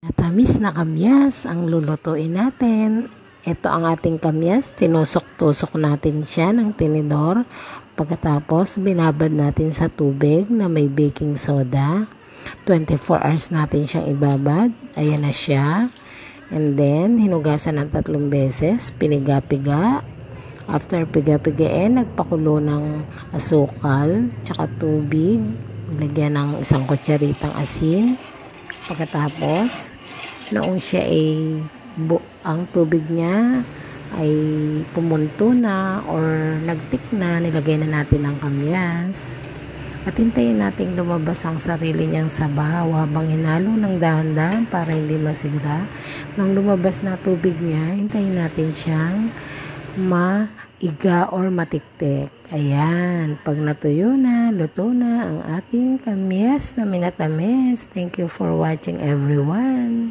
Matamis na kamyas ang lulutuin natin. Ito ang ating kamyas. Tinusok-tusok natin siya ng tinidor. Pagkatapos, binabad natin sa tubig na may baking soda. 24 hours natin siyang ibabad. Ayan na siya. And then, hinugasan ng 3 beses. Piniga-piga. After piga-pigain, nagpakulo ng asukal, tsaka tubig. Nilagyan ng 1 kutsaritang asin. Pagkatapos, noong siya ay ang tubig niya ay pumunto na or nagtik na, nilagay na natin ang kamyas. At hintayin natin lumabas ang sarili niyang sabaw habang hinalo ng dahan-dahan para hindi masira. Nang lumabas na tubig niya, hintayin natin siyang maiga or matiktik. Ayan, pag natuyo na, luto na ang ating kamyas na minatamis. Thank you for watching everyone.